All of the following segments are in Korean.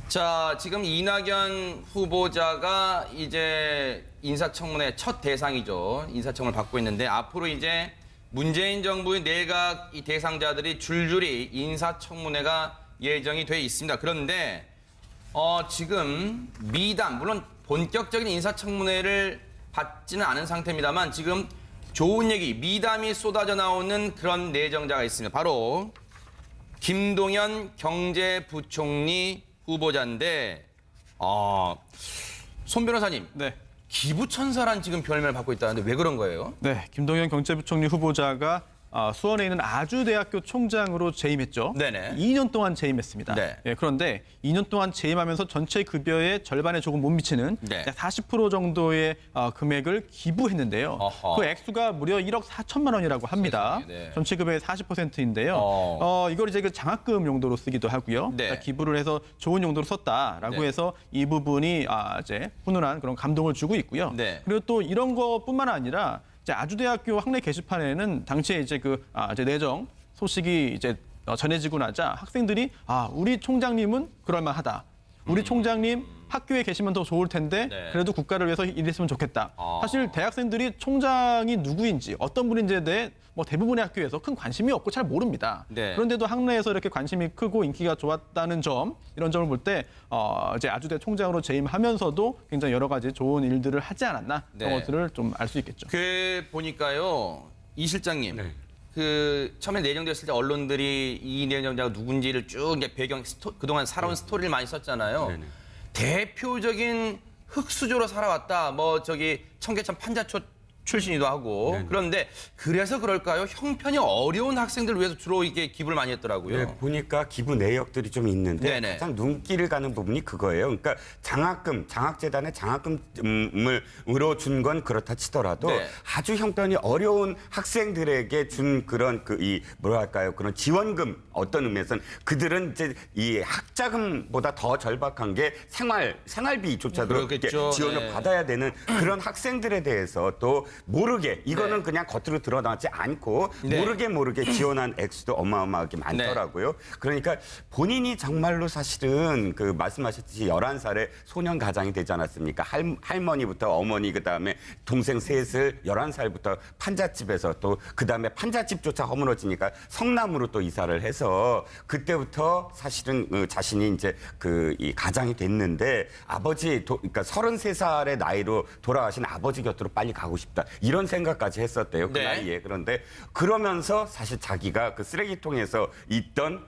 자, 지금 이낙연 후보자가 이제 인사청문회 첫 대상이죠. 인사청문을 받고 있는데 앞으로 이제 문재인 정부의 내각 이 대상자들이 줄줄이 인사청문회가 예정이 돼 있습니다. 그런데 지금 미담, 물론 본격적인 인사청문회를 받지는 않은 상태입니다만 지금 좋은 얘기, 미담이 쏟아져 나오는 그런 내정자가 있습니다. 바로 김동연 경제부총리 후보자인데 손 변호사님, 네. 기부천사란 지금 별명을 받고 있다는데 왜 그런 거예요? 네, 김동연 경제부총리 후보자가 수원에 있는 아주대학교 총장으로 재임했죠. 네네. 2년 동안 재임했습니다. 네. 예, 그런데 2년 동안 재임하면서 전체 급여의 절반에 조금 못 미치는 네. 약 40% 정도의 금액을 기부했는데요. 어허. 그 액수가 무려 1억 4천만 원이라고 합니다. 세상에, 네. 전체 급여의 40%인데요. 이걸 이제 그 장학금 용도로 쓰기도 하고요. 네. 그러니까 기부를 해서 좋은 용도로 썼다라고 네. 해서 이 부분이 이제 훈훈한 그런 감동을 주고 있고요. 네. 그리고 또 이런 것뿐만 아니라 이제 아주대학교 학내 게시판에는 당시에 이제 이제 내정 소식이 이제 전해지고 나자 학생들이 우리 총장님은 그럴만하다. 우리 총장님 학교에 계시면 더 좋을 텐데 네. 그래도 국가를 위해서 일했으면 좋겠다. 사실 대학생들이 총장이 누구인지 어떤 분인지에 대해 대부분의 학교에서 큰 관심이 없고 잘 모릅니다. 네. 그런데도 학내에서 이렇게 관심이 크고 인기가 좋았다는 점, 이런 점을 볼 때 이제 아주대 총장으로 재임하면서도 굉장히 여러 가지 좋은 일들을 하지 않았나 그런 네. 것들을 좀 알 수 있겠죠. 보니까요, 이 실장님. 네. 처음에 내정됐을 때 언론들이 이 내정자가 누군지를 쭉 이제 그동안 살아온 스토리를 많이 썼잖아요. 네네. 대표적인 흙수저로 살아왔다. 청계천 판자촌 출신이기도 하고. 네네. 그런데 그래서 그럴까요? 형편이 어려운 학생들을 위해서 주로 이게 기부를 많이 했더라고요. 네, 보니까 기부 내역들이 좀 있는데 네네. 가장 눈길을 가는 부분이 그거예요. 그러니까 장학재단에 장학금으로 준 건 그렇다 치더라도 네. 아주 형편이 어려운 학생들에게 준 그런 그런 지원금 어떤 의미에서는 그들은 이제 이 학자금보다 더 절박한 게 생활비조차도 이렇게 그러겠죠. 지원을 네. 받아야 되는 그런 학생들에 대해서 또 모르게 이거는 네. 그냥 겉으로 드러나지 않고 네. 모르게 지원한 액수도 어마어마하게 많더라고요. 그러니까 본인이 정말로 사실은 말씀하셨듯이 11살에 소년 가장이 되지 않았습니까? 할머니부터 어머니 그다음에 동생 셋을 11살부터 판잣집에서 또 그다음에 판잣집조차 허물어지니까 성남으로 또 이사를 해서 그때부터 사실은 자신이 이제 이 가장이 됐는데 그러니까 33살의 나이로 돌아가신 아버지 곁으로 빨리 가고 싶다. 이런 생각까지 했었대요. 그 네. 나이에. 그런데 그러면서 사실 자기가 그 쓰레기통에서 있던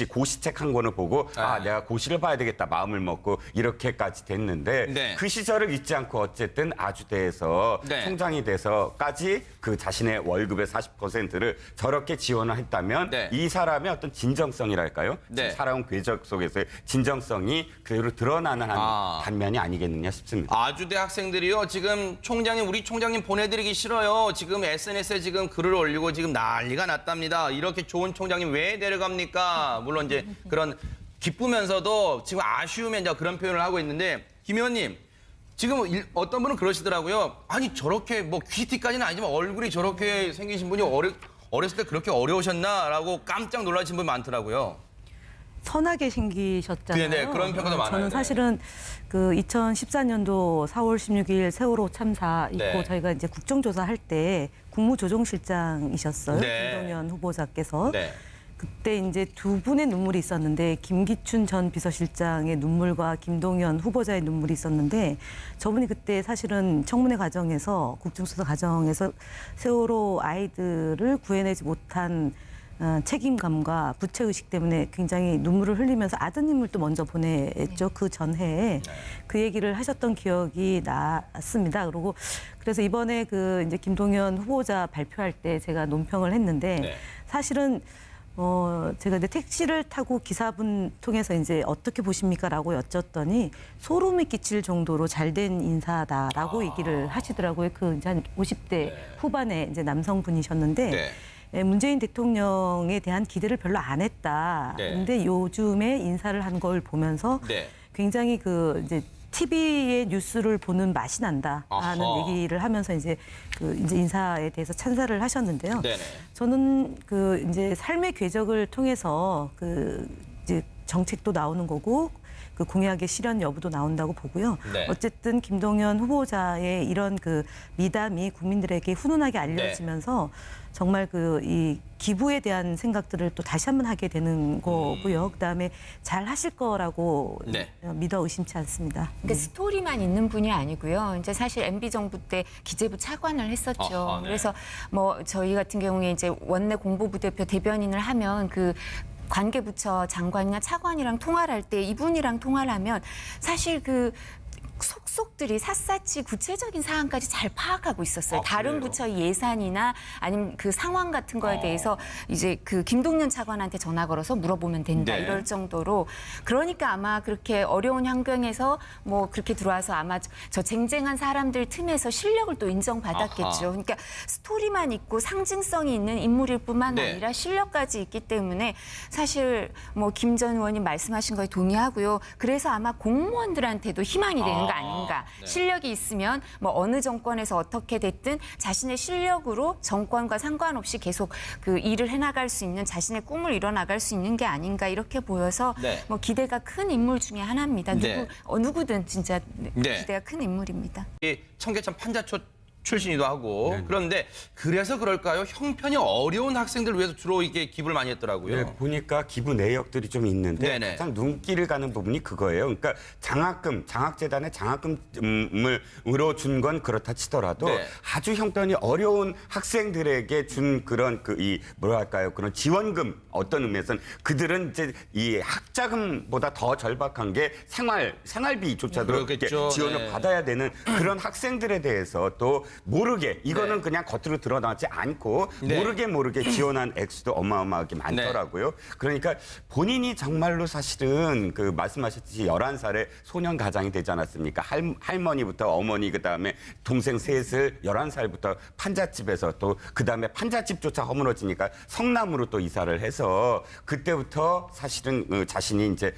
고시책 한 권을 보고 내가 고시를 봐야 되겠다 마음을 먹고 이렇게까지 됐는데 네. 그 시절을 잊지 않고 어쨌든 아주대에서 네. 총장이 돼서까지 그 자신의 월급의 40%를 저렇게 지원을 했다면 네. 이 사람의 어떤 진정성이랄까요? 네. 지금 살아온 궤적 속에서의 진정성이 그대로 드러나는 한 단면이 아니겠느냐 싶습니다. 아주대 학생들이요, 지금 우리 총장님 보내드리기 싫어요. 지금 SNS에 지금 글을 올리고 지금 난리가 났답니다. 이렇게 좋은 총장님 왜 데려갑니까? 물론 이제 그런 기쁘면서도 지금 아쉬우면 이제 그런 표현을 하고 있는데, 김 의원님, 지금 어떤 분은 그러시더라고요. 아니, 저렇게 귀티까지는 아니지만 얼굴이 저렇게 생기신 분이 어렸을 때 그렇게 어려우셨나라고 깜짝 놀라신 분 많더라고요. 선하게 생기셨잖아요. 네, 그런 평가도 많아요. 저는 사실은 2014년도 4월 16일 세월호 참사 있고 네. 저희가 이제 국정조사 할 때 국무조정실장이셨어요. 네. 김동연 후보자께서. 네. 그때 이제 두 분의 눈물이 있었는데 김기춘 전 비서실장의 눈물과 김동연 후보자의 눈물이 있었는데 저분이 그때 사실은 청문회 과정에서 국정조사 과정에서 세월호 아이들을 구해내지 못한 책임감과 부채의식 때문에 굉장히 눈물을 흘리면서 아드님을 또 먼저 보냈죠. 그 전해에 그 얘기를 하셨던 기억이 났습니다. 그래서 이번에 이제 김동연 후보자 발표할 때 제가 논평을 했는데 네. 사실은 제가 이제 택시를 타고 기사분 통해서 이제 어떻게 보십니까라고 여쭸더니 소름이 끼칠 정도로 잘된 인사다라고 얘기를 하시더라고요. 이제 한 50대 후반의 이제 남성분이셨는데. 네. 문재인 대통령에 대한 기대를 별로 안 했다. 네. 근데 요즘에 인사를 한 걸 보면서 네. 굉장히 이제 TV의 뉴스를 보는 맛이 난다라는 아하. 얘기를 하면서 이제 이제 인사에 대해서 찬사를 하셨는데요. 네네. 저는 이제 삶의 궤적을 통해서 이제 정책도 나오는 거고 그 공약의 실현 여부도 나온다고 보고요. 네. 어쨌든 김동연 후보자의 이런 그 미담이 국민들에게 훈훈하게 알려지면서 정말 그 이 기부에 대한 생각들을 또 다시 한번 하게 되는 거고요. 그다음에 잘 하실 거라고 네. 믿어 의심치 않습니다. 그러니까 스토리만 있는 분이 아니고요. 이제 사실 MB 정부 때 기재부 차관을 했었죠. 아하, 네. 그래서 뭐 저희 같은 경우에 이제 원내 공보부대표 대변인을 하면 그 관계부처 장관이나 차관이랑 통화를 할 때 이분이랑 통화를 하면 사실 그 속속들이 샅샅이 구체적인 사항까지 잘 파악하고 있었어요. 아, 다른 그래요? 부처 예산이나 아니면 그 상황 같은 거에 대해서 이제 그 김동연 차관한테 전화 걸어서 물어보면 된다 네. 이럴 정도로 그러니까 아마 그렇게 어려운 환경에서 뭐 그렇게 들어와서 아마 저 쟁쟁한 사람들 틈에서 실력을 또 인정받았겠죠. 아하. 그러니까 스토리만 있고 상징성이 있는 인물일 뿐만 네. 아니라 실력까지 있기 때문에 사실 뭐 김 전 의원님 말씀하신 거에 동의하고요. 그래서 아마 공무원들한테도 희망이 되는 거 아닌가. 네. 실력이 있으면 뭐 어느 정권에서 어떻게 됐든 자신의 실력으로 정권과 상관없이 계속 그 일을 해나갈 수 있는 자신의 꿈을 이뤄나갈 수 있는 게 아닌가 이렇게 보여서 네. 뭐 기대가 큰 인물 중에 하나입니다. 네. 누구든 진짜 네. 기대가 큰 인물입니다. 이 청계천 판자초 출신이기도 하고 네. 그런데 그래서 그럴까요? 형편이 어려운 학생들 위해서 주로 이게 기부를 많이 했더라고요. 네, 보니까 기부 내역들이 좀 있는데 네네. 가장 눈길을 가는 부분이 그거예요. 그러니까 장학금, 장학재단에 장학금으로 준 건 그렇다 치더라도 네. 아주 형편이 어려운 학생들에게 준 그런 뭐랄까요, 그런 지원금 어떤 의미에서는 그들은 이제 이 학자금보다 더 절박한 게 생활비조차도 이렇게 그렇겠죠. 지원을 네. 받아야 되는 그런 학생들에 대해서 또 모르게 이거는 네. 그냥 겉으로 드러나지 않고 네. 모르게 지원한 액수도 어마어마하게 많더라고요. 그러니까 본인이 정말로 사실은 그 말씀하셨듯이 11살에 소년 가장이 되지 않았습니까? 할머니부터 어머니 그다음에 동생 셋을 11살부터 판잣집에서 또 그다음에 판잣집조차 허물어지니까 성남으로 또 이사를 해서 그때부터 사실은 자신이 이제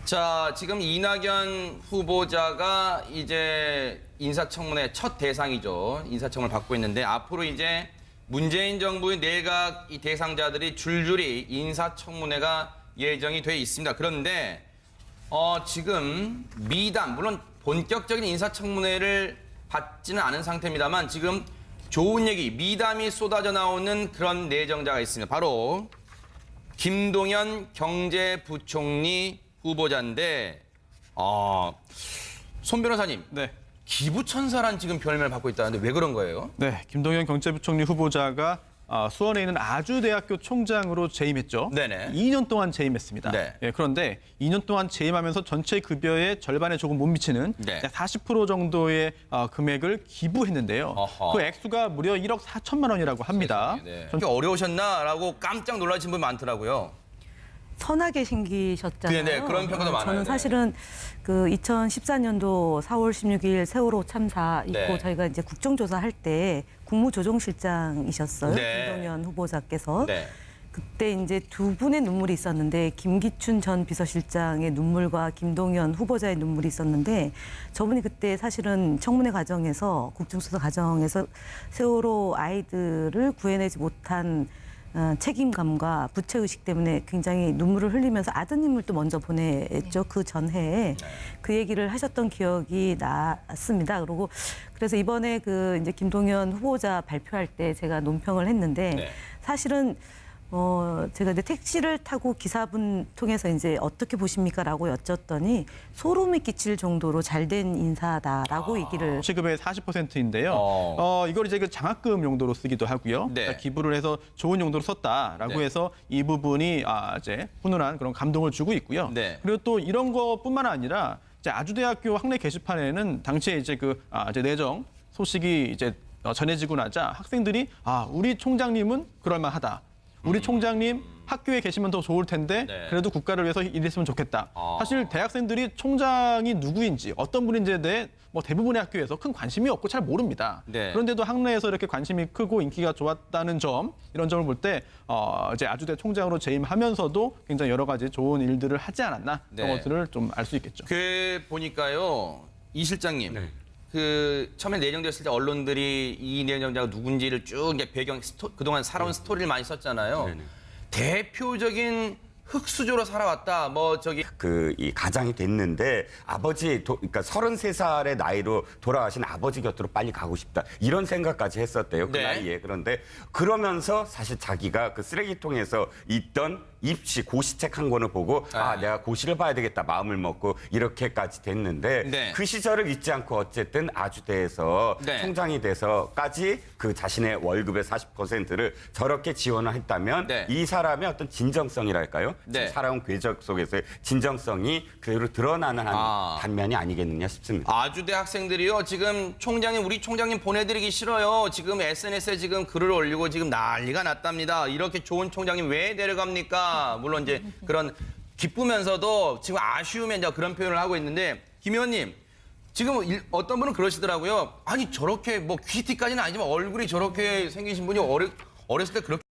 자, 지금 이낙연 후보자가 이제 인사청문회 첫 대상이죠. 인사청문을 받고 있는데 앞으로 이제 문재인 정부의 내각 이 대상자들이 줄줄이 인사청문회가 예정이 돼 있습니다. 그런데 지금 미담, 물론 본격적인 인사청문회를 받지는 않은 상태입니다만 지금 좋은 얘기, 미담이 쏟아져 나오는 그런 내정자가 있습니다. 바로 김동연 경제부총리 후보자인데 손 변호사님, 네. 기부천사란 지금 별명을 받고 있다는데 왜 그런 거예요? 네, 김동연 경제부총리 후보자가 수원에 있는 아주대학교 총장으로 재임했죠. 네네. 2년 동안 재임했습니다. 네. 예, 그런데 2년 동안 재임하면서 전체 급여의 절반에 조금 못 미치는 네. 약 40% 정도의 금액을 기부했는데요. 어허. 그 액수가 무려 1억 4천만 원이라고 합니다. 네. 그렇게 어려우셨나라고 깜짝 놀라신 분 많더라고요. 선하게 생기셨잖아요. 네, 그런 평가도 많아요. 저는 네. 사실은 그 2014년도 4월 16일 세월호 참사 있고 네. 저희가 이제 국정조사 할 때 국무조정실장이셨어요. 네. 김동연 후보자께서. 네. 그때 이제 두 분의 눈물이 있었는데 김기춘 전 비서실장의 눈물과 김동연 후보자의 눈물이 있었는데 저분이 그때 사실은 청문회 과정에서 국정조사 과정에서 세월호 아이들을 구해내지 못한 책임감과 부채의식 때문에 굉장히 눈물을 흘리면서 아드님을 또 먼저 보냈죠. 그 전해에 그 얘기를 하셨던 기억이 났습니다. 그리고 그래서 이번에 그 이제 김동연 후보자 발표할 때 제가 논평을 했는데 네. 사실은 제가 이제 택시를 타고 기사분 통해서 이제 어떻게 보십니까라고 여쭸더니 소름이 끼칠 정도로 잘된 인사다라고 얘기를 시급의 40%인데요. 이걸 이제 그 장학금 용도로 쓰기도 하고요. 네. 그러니까 기부를 해서 좋은 용도로 썼다라고 네. 해서 이 부분이 이제 훈훈한 그런 감동을 주고 있고요. 네. 그리고 또 이런 것뿐만 아니라 이제 아주대학교 학내 게시판에는 당시에 이제 이제 내정 소식이 이제 전해지고 나자 학생들이 우리 총장님은 그럴만하다. 우리 총장님 학교에 계시면 더 좋을 텐데 네. 그래도 국가를 위해서 일했으면 좋겠다. 아. 사실 대학생들이 총장이 누구인지 어떤 분인지에 대해 뭐 대부분의 학교에서 큰 관심이 없고 잘 모릅니다. 네. 그런데도 학내에서 이렇게 관심이 크고 인기가 좋았다는 점, 이런 점을 볼 때 이제 아주대 총장으로 재임하면서도 굉장히 여러 가지 좋은 일들을 하지 않았나 네. 그런 것들을 좀 알 수 있겠죠. 그 보니까요, 이 실장님. 네. 그 처음에 내정됐을 때 언론들이 이 내정자가 누군지를 쭉 이제 그동안 살아온 스토리를 많이 썼잖아요. 네네. 대표적인 흙수저로 살아왔다. 뭐 저기 이 가장이 됐는데 그러니까 33살의 나이로 돌아가신 아버지 곁으로 빨리 가고 싶다. 이런 생각까지 했었대요. 그 네. 나이에. 그런데 그러면서 사실 자기가 그 쓰레기통에서 있던 고시책 한 권을 보고 내가 고시를 봐야 되겠다 마음을 먹고 이렇게까지 됐는데 네. 그 시절을 잊지 않고 어쨌든 아주대에서 네. 총장이 돼서까지 그 자신의 월급의 40%를 저렇게 지원을 했다면 네. 이 사람의 어떤 진정성이랄까요? 네. 지금 살아온 궤적 속에서의 진정성이 그대로 드러나는 한 단면이 아니겠느냐 싶습니다. 아주대 학생들이요. 지금 우리 총장님 보내드리기 싫어요. 지금 SNS에 지금 글을 올리고 지금 난리가 났답니다. 이렇게 좋은 총장님 왜 데려갑니까? 물론 이제 그런 기쁘면서도 지금 아쉬우면 이제 그런 표현을 하고 있는데 김 의원님 지금 어떤 분은 그러시더라고요. 아니 저렇게 뭐 귀티까지는 아니지만 얼굴이 저렇게 생기신 분이 어렸을 때 그렇게